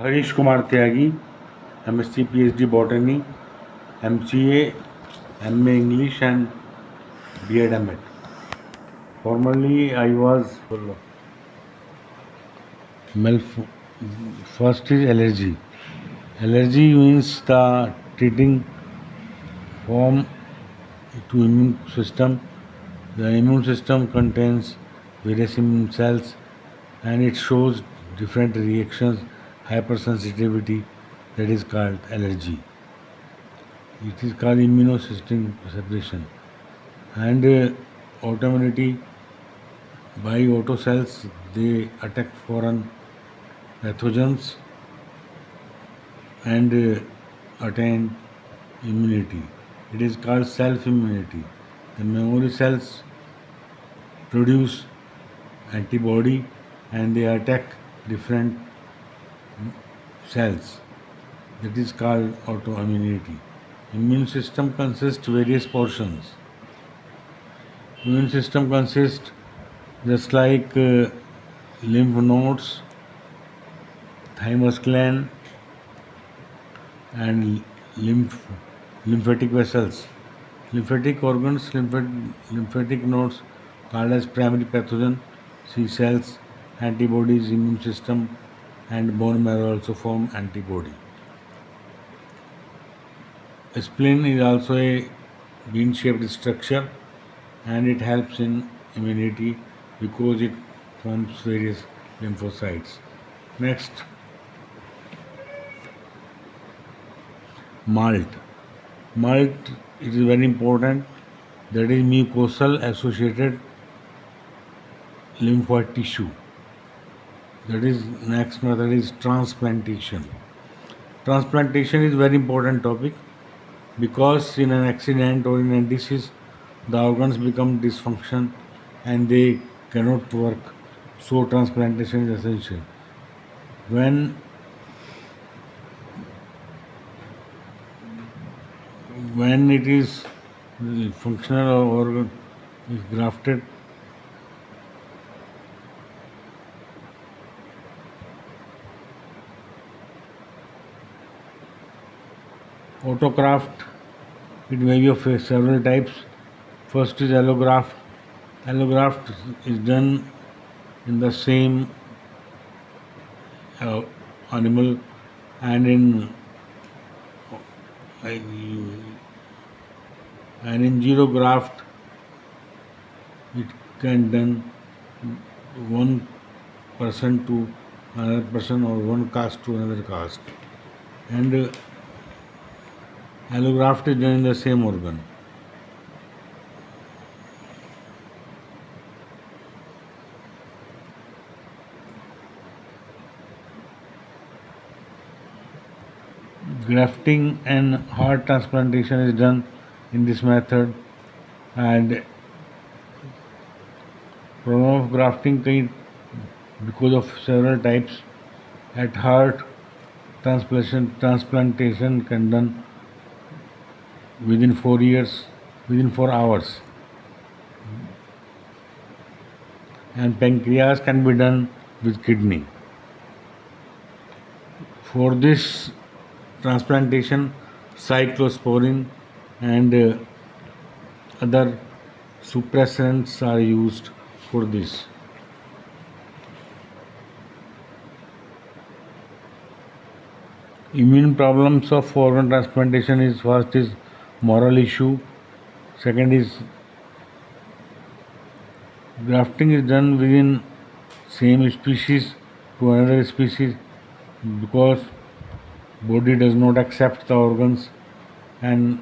Harish Kumar Tyagi, MSc PhD Botany, MCA, MA English and B.Ed M.Ed. Formerly I was first is allergy. Allergy means the treating form to immune system. The immune system contains various immune cells and it shows different reactions, hypersensitivity, that is called allergy. It is called immunosystem suppression. And autoimmunity, by auto cells, they attack foreign pathogens and attain immunity. It is called self-immunity. The memory cells produce antibody and they attack different cells. That is called autoimmunity. Immune system consists various portions. Immune system consists just like lymph nodes, thymus gland, and lymphatic vessels. Lymphatic organs, lymphatic nodes called as primary pathogen, C cells, antibodies, immune system, and bone marrow also form antibody. Spleen is also a bean-shaped structure and it helps in immunity because it forms various lymphocytes. Next, malt. Malt is very important, that is mucosal associated lymphoid tissue. That is, next method is transplantation. Transplantation is very important topic because in an accident or in a disease the organs become dysfunction and they cannot work, so transplantation is essential. When it is functional organ is grafted, autograft, it may be of several types. First is allograft. Allograft is done in the same animal and in zero graft it can done one person to another person or one caste to another caste, and allograft is done in the same organ. Grafting and heart transplantation is done in this method, and problem of grafting because of several types. At heart transplantation can done within 4 hours, and pancreas can be done with kidney. For this transplantation, cyclosporin and other suppressants are used for this. Immune problems of organ transplantation is first is moral issue, second is grafting is done within same species to another species because body does not accept the organs and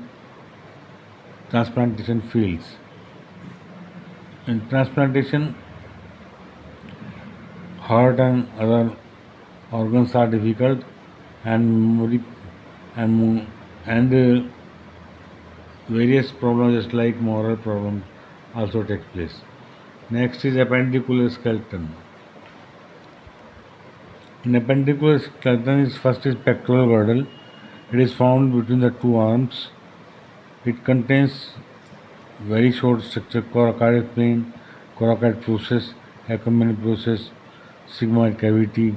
transplantation fails. In transplantation, heart and other organs are difficult and memory and various problems just like moral problems also take place. Next is appendicular skeleton. In appendicular skeleton is first is pectoral girdle. It is found between the two arms. It contains very short structure, coracoid plane, coracoid process, accumbens process, sigmoid cavity.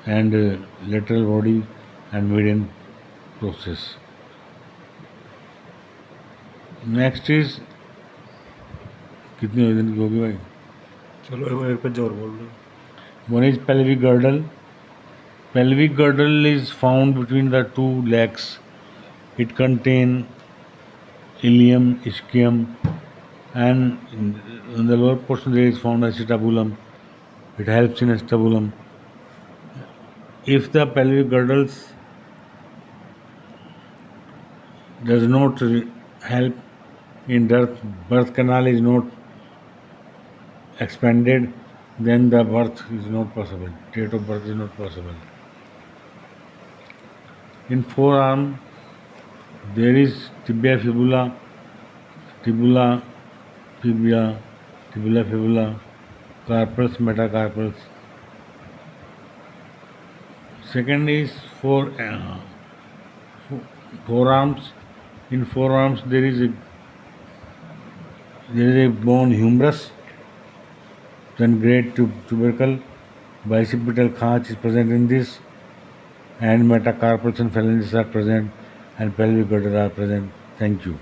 and lateral body and median process. Next is कितनी वजन की होगी भाई? चलो एक पे जोर बोल दो. One is pelvic girdle. Pelvic girdle is found between the two legs. It contains ilium, ischium, and in the lower portion there is found acetabulum. It helps in acetabulum. If the pelvic girdles does not help in birth canal is not expanded, then the birth is not possible. Date of birth is not possible. In forearm, there is tibia fibula, tibula fibula, tibula fibula, carpals, metacarpals. Second is forearms. In forearms, there is a bone humerus, then great tubercle, bicipital khach is present in this, and metacarpals and phalanges are present, and pelvic girdle are present. Thank you.